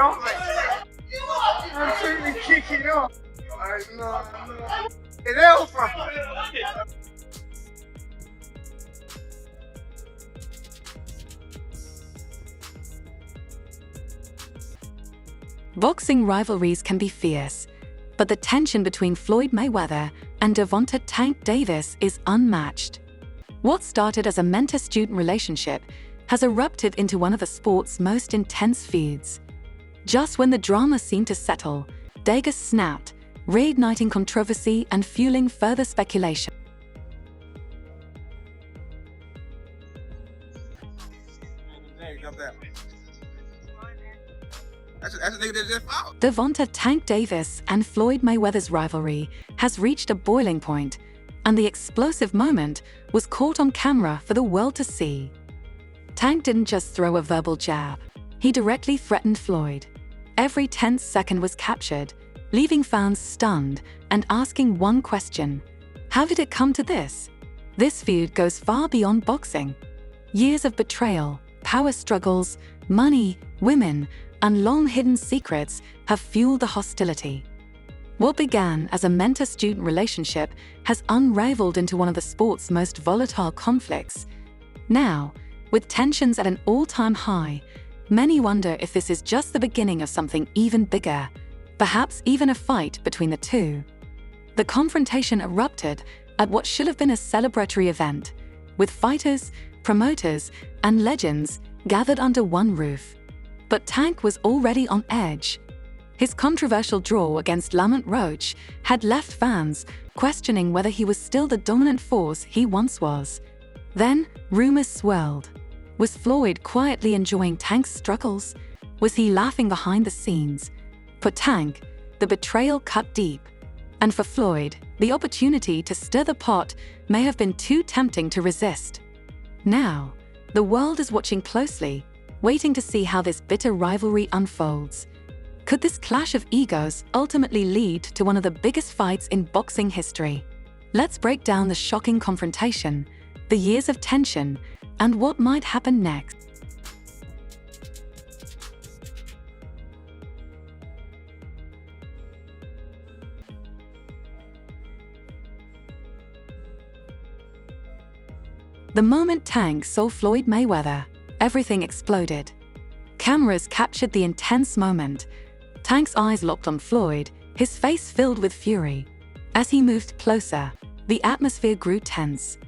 off. I'm trying to kick it off. No. It else from. Boxing rivalries can be fierce, but the tension between Floyd Mayweather and Gervonta "Tank" Davis is unmatched. What started as a mentor-student relationship has erupted into one of the sport's most intense feuds. Just when the drama seemed to settle, Davis snapped, reigniting controversy and fueling further speculation. Gervonta "Tank" Davis and Floyd Mayweather's rivalry has reached a boiling point, and the explosive moment was caught on camera for the world to see. Tank didn't just throw a verbal jab, he directly threatened Floyd. Every tense second was captured, leaving fans stunned and asking one question: how did it come to this? This feud goes far beyond boxing. Years of betrayal, power struggles, money, women, and long-hidden secrets have fueled the hostility. What began as a mentor-student relationship has unraveled into one of the sport's most volatile conflicts. Now, with tensions at an all-time high, many wonder if this is just the beginning of something even bigger, perhaps even a fight between the two. The confrontation erupted at what should have been a celebratory event, with fighters, promoters, and legends gathered under one roof. But Tank was already on edge. His controversial draw against Lamont Roach had left fans questioning whether he was still the dominant force he once was. Then, rumors swirled. Was Floyd quietly enjoying Tank's struggles? Was he laughing behind the scenes? For Tank, the betrayal cut deep. And for Floyd, the opportunity to stir the pot may have been too tempting to resist. Now, the world is watching closely, waiting to see how this bitter rivalry unfolds. Could this clash of egos ultimately lead to one of the biggest fights in boxing history? Let's break down the shocking confrontation, the years of tension, and what might happen next. The moment Tank saw Floyd Mayweather, everything exploded. Cameras captured the intense moment. Tank's eyes locked on Floyd, his face filled with fury. As he moved closer, the atmosphere grew tense.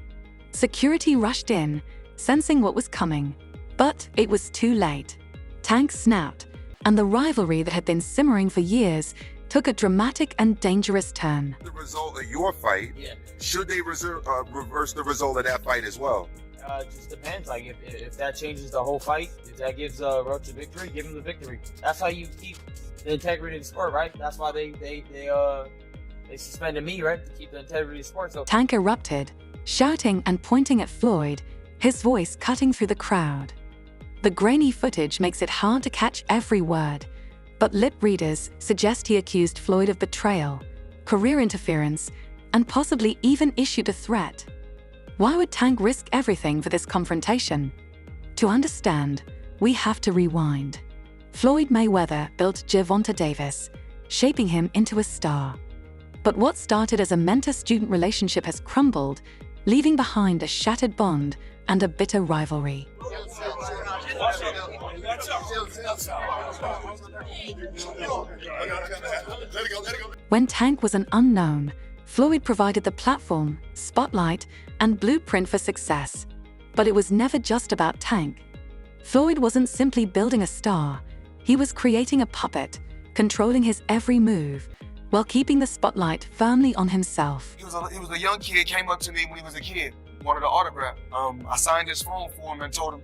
Security rushed in, sensing what was coming. But it was too late. Tank snapped, and the rivalry that had been simmering for years took a dramatic and dangerous turn. The result of your fight, should they reverse the result of that fight as well? It just depends. Like if that changes the whole fight, if that gives Roach a victory, give him the victory. That's how you keep the integrity of the sport, right? That's why they suspended me, right, to keep the integrity of the sport. So Tank erupted, shouting and pointing at Floyd, his voice cutting through the crowd. The grainy footage makes it hard to catch every word, but lip readers suggest he accused Floyd of betrayal, career interference, and possibly even issued a threat. Why would Tank risk everything for this confrontation? To understand, we have to rewind. Floyd Mayweather built Gervonta Davis, shaping him into a star. But what started as a mentor-student relationship has crumbled, leaving behind a shattered bond and a bitter rivalry. When Tank was an unknown, Floyd provided the platform, spotlight, and blueprint for success. But it was never just about Tank. Floyd wasn't simply building a star, he was creating a puppet, controlling his every move, while keeping the spotlight firmly on himself. He was a young kid, came up to me when he was a kid, wanted an autograph. I signed his phone for him and told him,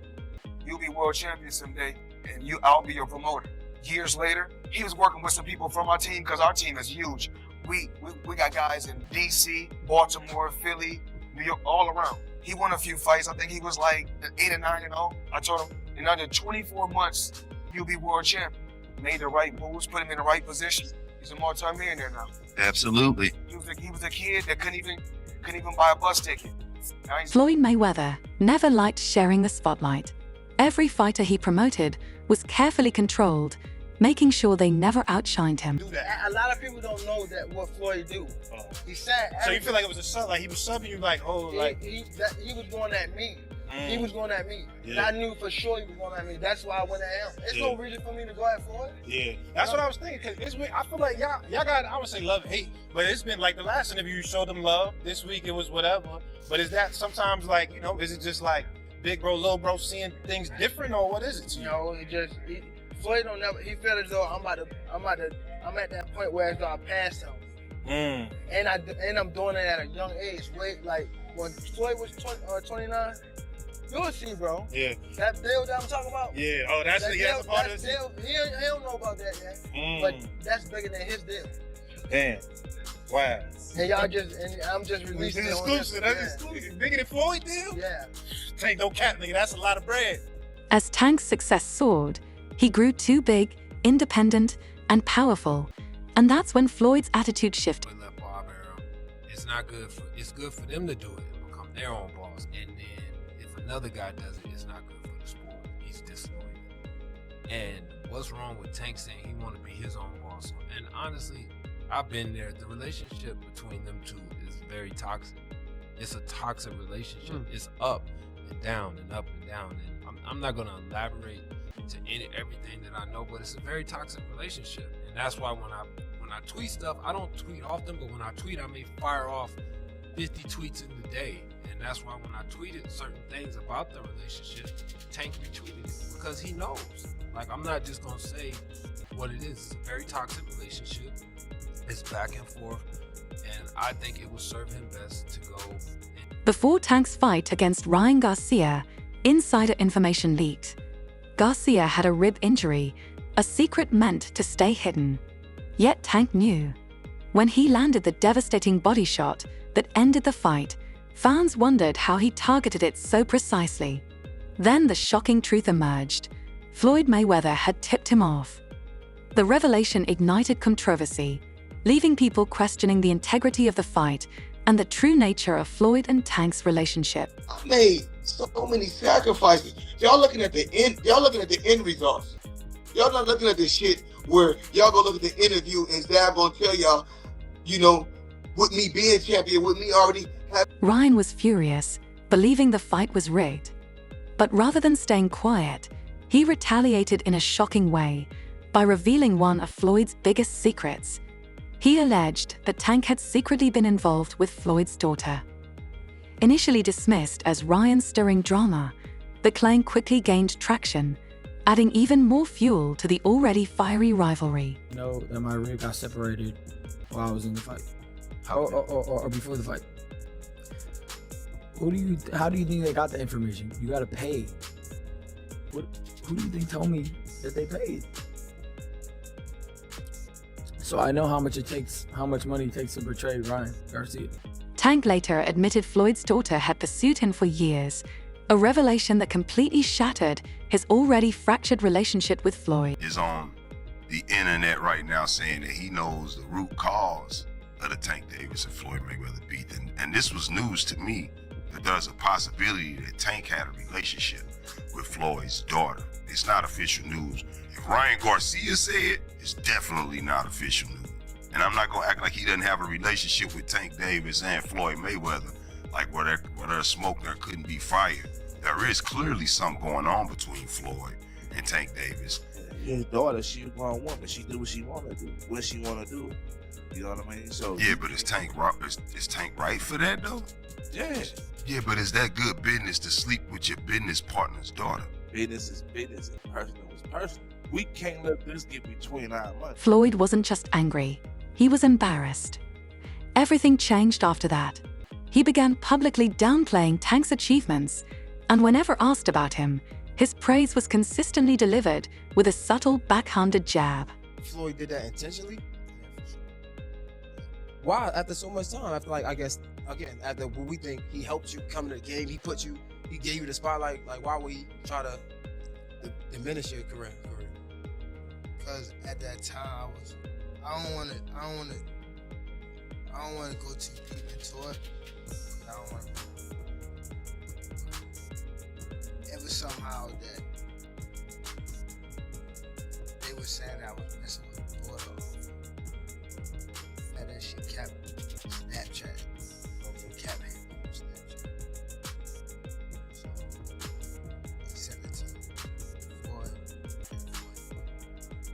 "You'll be world champion someday, and I'll be your promoter." Years later, he was working with some people from our team, because our team is huge. We got guys in DC, Baltimore, Philly, New York, all around. He won a few fights. I think he was like 8 or 9-0. I told him, in under 24 months, you'll be world champion. Made the right moves, put him in the right position. He's a multi-millionaire now. Absolutely. He was a kid that couldn't even buy a bus ticket. Floyd Mayweather never liked sharing the spotlight. Every fighter he promoted was carefully controlled, making sure they never outshined him. Do that. A lot of people don't know that what Floyd do. He said. So you feel like it was a sub? Like he was subbing you? Like he was going at me. He was going at me. Yeah. And I knew for sure he was going at me. That's why I went at him. There's no reason for me to go at Floyd. Yeah, that's what I was thinking. Cause it's weird. I feel like y'all got, I would say love, hate, but it's been like the last interview you showed them love. This week it was whatever. But is that sometimes like, you know, is it just like big bro, little bro seeing things different, or what is it to you? No, Floyd don't never. He felt as though I'm at that point where as though I passed him. And I'm doing it at a young age. Wait, like when Floyd was 29. You'll see, bro. Yeah. That deal that I'm talking about? Yeah. Oh, that's a part of this? Deal, he don't know about that yet. But that's bigger than his deal. Damn. Wow. And I'm just releasing it on this. That's exclusive. Bigger than Floyd deal? Yeah. Tank no cap, nigga. That's a lot of bread. As Tank's success soared, he grew too big, independent, and powerful. And that's when Floyd's attitude shifted. It's not good it's good for them to do it and become their own boss. And then if another guy does it, it's not good for the sport. He's disloyal. And what's wrong with Tank saying he want to be his own boss? And honestly, I've been there. The relationship between them two is very toxic. It's a toxic relationship. It's up and down and up and down. And I'm not going to elaborate to everything that I know, but it's a very toxic relationship. And that's why when I tweet stuff, I don't tweet often, but when I tweet, I may fire off 50 tweets in the day. And that's why when I tweeted certain things about the relationship, Tank retweeted it because he knows. Like, I'm not just gonna say what it is. It's a very toxic relationship. It's back and forth. And I think it would serve him best to go. Before Tank's fight against Ryan Garcia, insider information leaked. Garcia had a rib injury, a secret meant to stay hidden. Yet Tank knew. When he landed the devastating body shot that ended the fight, fans wondered how he targeted it so precisely. Then the shocking truth emerged. Floyd Mayweather had tipped him off. The revelation ignited controversy, leaving people questioning the integrity of the fight and the true nature of Floyd and Tank's relationship. I made so many sacrifices. Y'all looking at the end. Y'all looking at the end results. Y'all not looking at the shit where y'all go look at the interview and Zab gonna tell y'all, you know, with me being champion, with me already having. Ryan was furious, believing the fight was rigged. But rather than staying quiet, he retaliated in a shocking way by revealing one of Floyd's biggest secrets. He alleged that Tank had secretly been involved with Floyd's daughter. Initially dismissed as Ryan's stirring drama, the claim quickly gained traction, adding even more fuel to the already fiery rivalry. You know that my rib got separated while I was in the fight, or before the fight. How do you think they got the information? You gotta pay. Who do you think told me that they paid? So I know how much money it takes to betray Ryan Garcia. Tank later admitted Floyd's daughter had pursued him for years, a revelation that completely shattered his already fractured relationship with Floyd. Is on the internet right now saying that he knows the root cause of the Tank Davis and Floyd Mayweather beef. And this was news to me, that there's a possibility that Tank had a relationship with Floyd's daughter. It's not official news. If Ryan Garcia said it, it's definitely not official news. And I'm not gonna act like he doesn't have a relationship with Tank Davis and Floyd Mayweather, like where there's smoke, there couldn't be fire. There is clearly something going on between Floyd and Tank Davis. His daughter, she a grown woman. She do what she wanna do, what she wanna do. You know what I mean? So yeah, but is Tank right for that though? Yeah. Yeah, but is that good business to sleep with your business partner's daughter? Business is business and personal is personal. We can't let this get between our money. Floyd wasn't just angry, he was embarrassed. Everything changed after that. He began publicly downplaying Tank's achievements, and whenever asked about him, his praise was consistently delivered with a subtle backhanded jab. Floyd did that intentionally? Yeah, for sure. Why? After so much time, after like, I guess, again, after what we think he helped you come to the game, he gave you the spotlight, like why would he try to diminish your career? Because at that time I don't want to go too deep into it. I don't want to. It was somehow that they was saying that I was messing with the daughter. And then she kept Snapchat. She kept him on Snapchat. So he sent it to Floyd.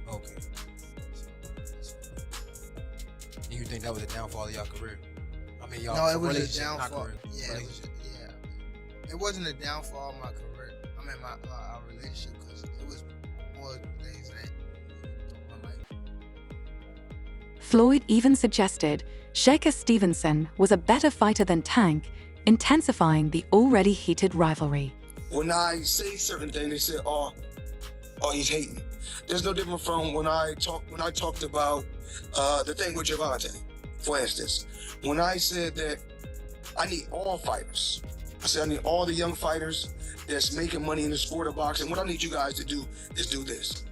Okay. And you think that was a downfall of y'all career? I mean, y'all. No, it was a relationship, not downfall. career. Yeah, it wasn't a downfall of my career. I mean, my our relationship, because it was more things that I'm like. Floyd even suggested Shaker Stevenson was a better fighter than Tank, intensifying the already heated rivalry. When I say certain things, they say, "Oh, he's hating." There's no different from when I talked about the thing with Gervonta, for instance. When I said that I need all fighters, I said I need all the young fighters that's making money in the sport of boxing. What I need you guys to do is do this.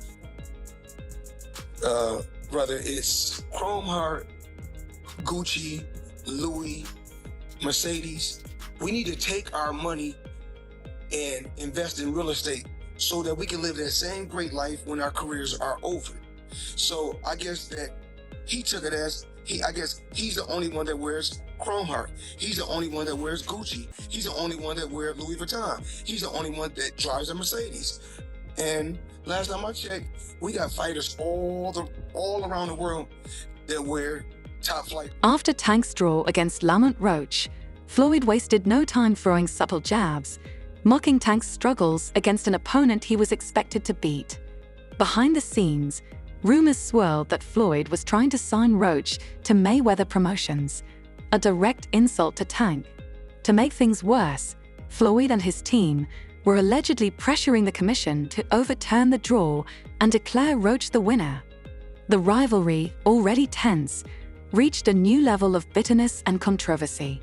Brother, it's Chrome Heart, Gucci, Louis, Mercedes. We need to take our money and invest in real estate so that we can live that same great life when our careers are over. So I guess that he took it as, I guess he's the only one that wears Chrome Heart. He's the only one that wears Gucci. He's the only one that wears Louis Vuitton. He's the only one that drives a Mercedes. And last time I checked, we got fighters all around the world that wear top flight. After Tank's draw against Lamont Roach, Floyd wasted no time throwing subtle jabs, mocking Tank's struggles against an opponent he was expected to beat. Behind the scenes, rumors swirled that Floyd was trying to sign Roach to Mayweather Promotions, a direct insult to Tank. To make things worse, Floyd and his team were allegedly pressuring the commission to overturn the draw and declare Roach the winner. The rivalry, already tense, reached a new level of bitterness and controversy.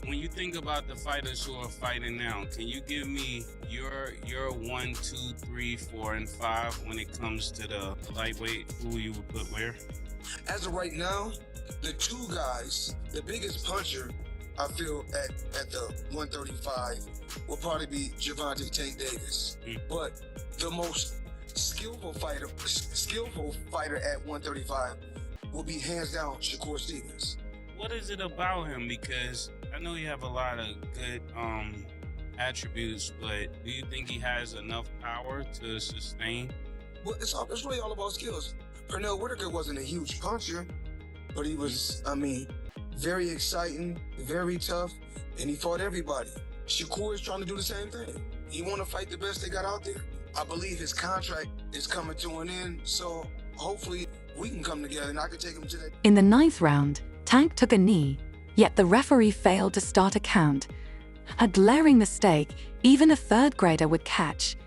When you think about the fighters who are fighting now, can you give me your 1, 2, 3, 4, and 5 when it comes to the lightweight? Who you would put where? As of right now, the two guys, the biggest puncher, I feel at the 135 will probably be Gervonta Tank Davis. But the most skillful fighter at 135 will be hands down Shakur Stevens. What is it about him? Because I know you have a lot of good attributes, but do you think he has enough power to sustain? Well, it's really all about skills. Pernell Whitaker wasn't a huge puncher, but he was, very exciting, very tough, and he fought everybody. Shakur is trying to do the same thing. He want to fight the best they got out there. I believe his contract is coming to an end, so hopefully we can come together and I can take him to that. In the 9th round, Tank took a knee, yet the referee failed to start a count. A glaring mistake even a third grader would catch.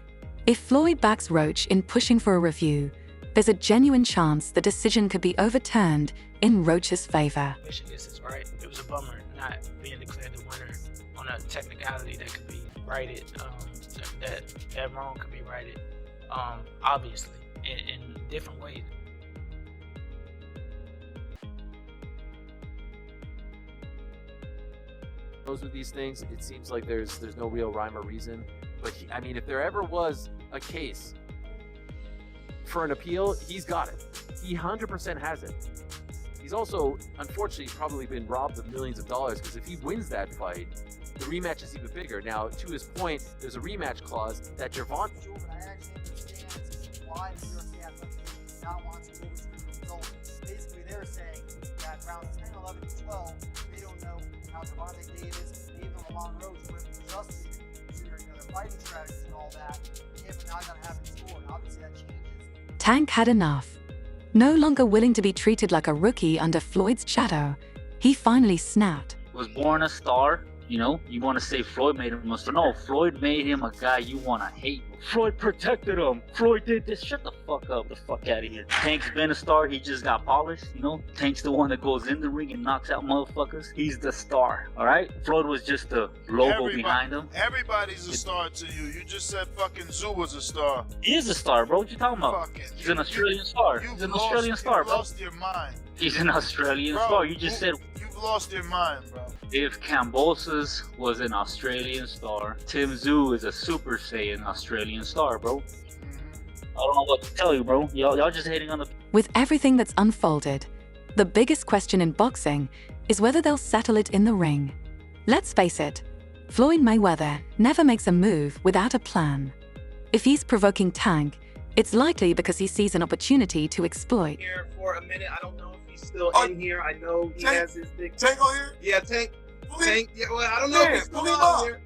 If Floyd backs Roach in pushing for a review, there's a genuine chance the decision could be overturned in Roach's favor. This is right. It was a bummer not being declared the winner on a technicality that could be righted. That wrong could be righted, obviously, in different ways. Those with these things, it seems like there's no real rhyme or reason. But if there ever was a case for an appeal, he's got it. He 100% has it. He's also, unfortunately, probably been robbed of millions of dollars, because if he wins that fight, the rematch is even bigger. Now, to his point, there's a rematch clause that Gervonta. I actually understand why the New York State Athletic does not want to overturn the result. Basically, they're saying that rounds 10, 11, and 12, they don't know how Gervonta Davis and even Lamont Roach were adjusted to their fighting strategies and all that. If not going to have it scored, obviously that changes. Tank had enough. No longer willing to be treated like a rookie under Floyd's shadow, he finally snapped. Was born a star. You want to say Floyd made him a star. No, Floyd made him a guy you want to hate. Floyd protected him. Floyd did this. Shut the fuck up. The fuck out of here. Tank's been a star. He just got polished. Tank's the one that goes in the ring and knocks out motherfuckers. He's the star. All right? Floyd was just the logo behind him. Everybody's a star to you. You just said fucking Zoo was a star. He is a star, bro. What you talking about? He's an Australian star. He's an Australian star, bro. You've lost your mind. He's an Australian star. You just said... You've lost your mind, bro. If Kambosos was an Australian star, Tim Tszyu is a Super Saiyan Australian star, bro. don't know what to tell you, bro. Y'all just hating on the. With everything that's unfolded, the biggest question in boxing is whether they'll settle it in the ring. Let's face it, Floyd Mayweather never makes a move without a plan. If he's provoking Tank, it's likely because he sees an opportunity to exploit. Here for a minute, I don't know if he's still in here. I know he has his big. Tank on here? Yeah, Tank. Tank. Yeah, well, I don't know if he's still on here.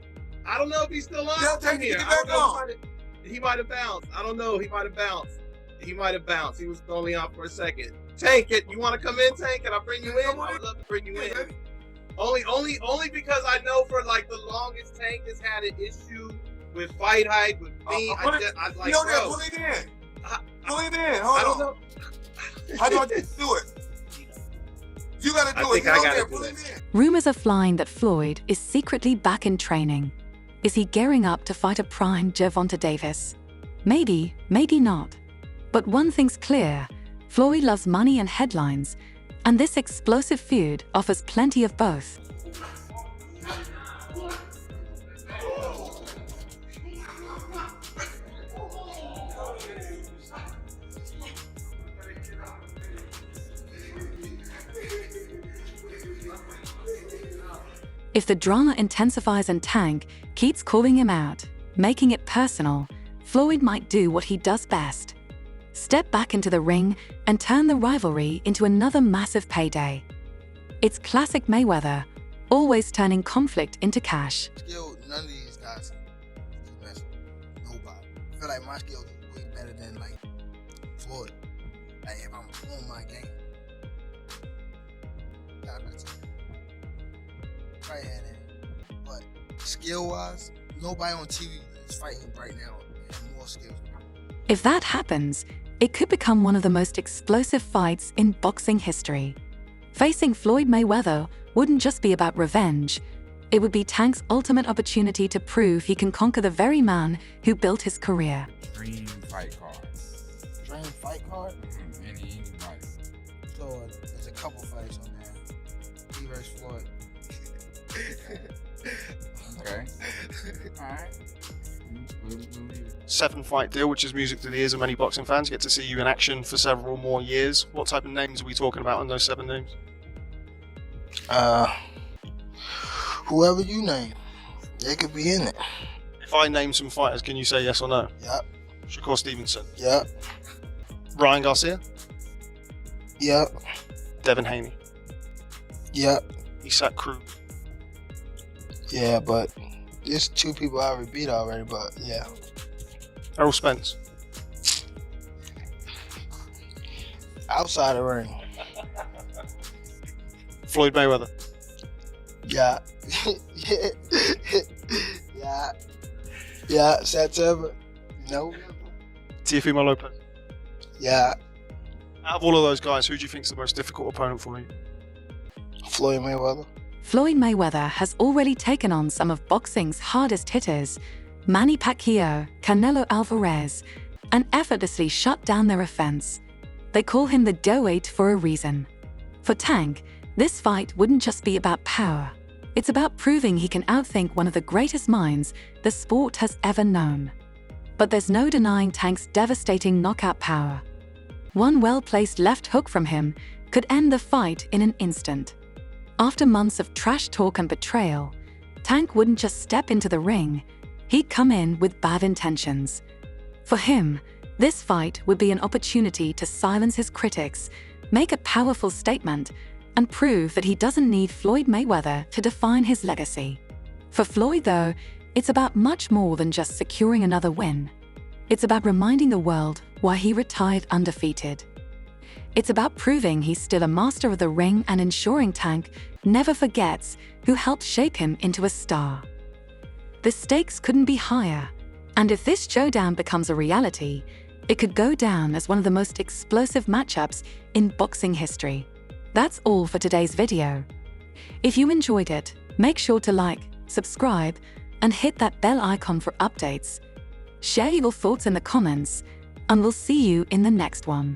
I don't know if he's still on here. I don't know. He might have bounced. I don't know. He might have bounced. He might have bounced. He was only on for a second. Tank, you want to come in, Tank? Can I bring you in? I would love to bring you in. Only because I know for like the longest, Tank has had an issue with fight hype, with me. Pull it in. Pull it in. Hold on. How do I just do it? You gotta do it. I gotta do it. Rumors are flying that Floyd is secretly back in training. Is he gearing up to fight a prime Gervonta Davis? Maybe, maybe not. But one thing's clear, Floyd loves money and headlines, and this explosive feud offers plenty of both. If the drama intensifies and Tank keeps calling him out, making it personal, Floyd might do what he does best. Step back into the ring and turn the rivalry into another massive payday. It's classic Mayweather, always turning conflict into cash. Skill, none of these guys can mess with nobody. I feel like my skills are way better than like Floyd. Like if I'm on my game. Right hand in. But skill-wise, nobody on TV is fighting right now and more skills. If that happens, it could become one of the most explosive fights in boxing history. Facing Floyd Mayweather wouldn't just be about revenge. It would be Tank's ultimate opportunity to prove he can conquer the very man who built his career. Dream fight card. Dream fight card? Any fight. So there's a couple fights on there. He versus Floyd. Okay. Alright. 7-fight deal, which is music to the ears of many boxing fans. Get to see you in action for several more years. What type of names are we talking about on those 7 names? Whoever you name, they could be in it. If I name some fighters, can you say yes or no? Yep. Shakur Stevenson. Yep. Ryan Garcia. Yep. Devin Haney. Yep. Isak Cruz. Yeah, but there's 2 people I already beat already, but yeah. Errol Spence. Outside the ring. Floyd Mayweather. Yeah. Yeah. Yeah. September. No. Teofimo Lopez. Yeah. Out of all of those guys, who do you think is the most difficult opponent for you? Floyd Mayweather. Floyd Mayweather has already taken on some of boxing's hardest hitters, Manny Pacquiao, Canelo Alvarez, and effortlessly shut down their offense. They call him the Dough-8 for a reason. For Tank, this fight wouldn't just be about power. It's about proving he can outthink one of the greatest minds the sport has ever known. But there's no denying Tank's devastating knockout power. One well-placed left hook from him could end the fight in an instant. After months of trash talk and betrayal, Tank wouldn't just step into the ring, he'd come in with bad intentions. For him, this fight would be an opportunity to silence his critics, make a powerful statement, and prove that he doesn't need Floyd Mayweather to define his legacy. For Floyd, though, it's about much more than just securing another win. It's about reminding the world why he retired undefeated. It's about proving he's still a master of the ring and ensuring Tank never forgets who helped shape him into a star. The stakes couldn't be higher, and if this showdown becomes a reality, it could go down as one of the most explosive matchups in boxing history. That's all for today's video. If you enjoyed it, make sure to like, subscribe, and hit that bell icon for updates. Share your thoughts in the comments, and we'll see you in the next one.